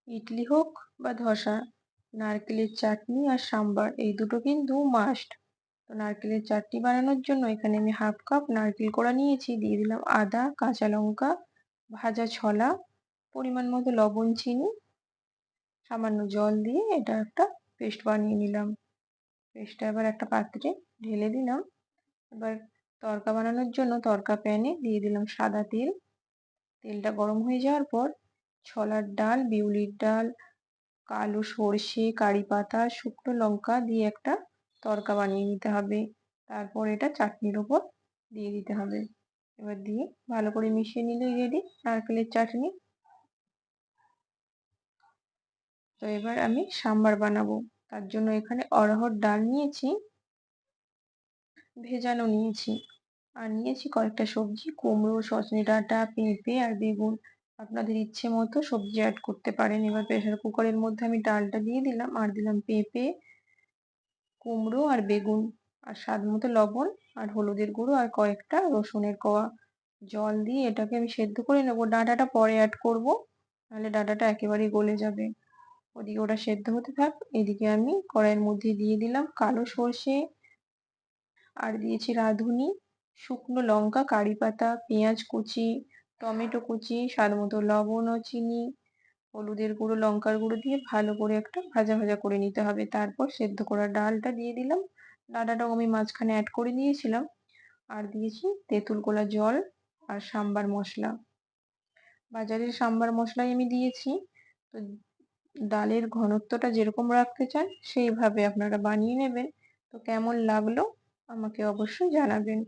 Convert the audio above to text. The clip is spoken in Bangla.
ইডলি হোক বা ধোসা, নারকেলের চাটনি আর সাম্বার এই দুটো কিন্তু মাস্ট। তো নারকেলের চাটনি বানানোর জন্য এখানে আমি 1/2 কাপ নারকেল কোড়া নিয়েছি, দিয়ে দিলাম আদা, কাঁচা লঙ্কা, ভাজা ছোলা, পরিমাণ মতো লবণ, চিনি, সামান্য জল দিয়ে এটা একটা পেস্ট বানিয়ে নিলাম। পেস্টটা এবার একটা পাত্রে ঢেলে দিলাম। এবার তড়কা বানানোর জন্য তড়কা প্যানে দিয়ে দিলাম সাদা তেল। তেলটা গরম হয়ে যাওয়ার পর ছোলার ডাল, বিউলির ডাল, কালো সর্ষে, কারি পাতা, শুকনো লঙ্কা দিয়ে একটা তড়কা বানিয়ে নিতে হবে। তারপর এটা চাটনির ওপর দিয়ে দিতে হবে। এবার দিয়ে ভালো করে মিশিয়ে নিলেই রেডি নারকেলের চাটনি। তো এবার আমি সাম্বার বানাবো। তার জন্য এখানে অড়হর ডাল নিয়েছি, ভেজানো নিয়েছি, আর নিয়েছি কয়েকটা সবজি, কুমড়ো, সজনে ডাঁটা, পেঁপে আর বেগুন। আপনাদের ইচ্ছে মতো সবজি অ্যাড করতে পারেন। এবার প্রেসার কুকারের মধ্যে আমি ডালটা দিয়ে দিলাম, আর দিলাম পেঁপে, কুমড়ো আর বেগুন, আর স্বাদ মতো লবণ আর হলুদের গুঁড়ো আর কয়েকটা রসুনের কোয়া। জল দিয়ে এটাকে আমি সেদ্ধ করে নেবো। ডাঁটাটা পরে অ্যাড করব, নাহলে ডাঁটাটা একেবারেই গলে যাবে। ওদিকে ওটা সেদ্ধ হতে থাক, এদিকে আমি কড়াইয়ের মধ্যে দিয়ে দিলাম কালো সর্ষে, আর দিয়েছি রাঁধুনি, শুকনো লঙ্কা, কারি পাতা, পেঁয়াজ কুচি, টমেটো কুচি, স্বাদ মতো লবণ ও চিনি, হলুদের গুঁড়ো, লঙ্কার গুঁড়ো দিয়ে ভালো করে একটা ভাজা ভাজা করে নিতে হবে। তারপর সেদ্ধ করা ডালটা দিয়ে দিলাম, ডাঁটাটাও আমি মাঝখানে অ্যাড করে দিয়েছিলাম, আর দিয়েছি তেঁতুল গোলা জল আর সাম্বার মশলা। বাজারের সাম্বার মশলাই আমি দিয়েছি। তো ডালের ঘনত্বটা যেরকম রাখতে চান সেইভাবে আপনারা বানিয়ে নেবেন। তো কেমন লাগলো আমাকে অবশ্যই জানাবেন।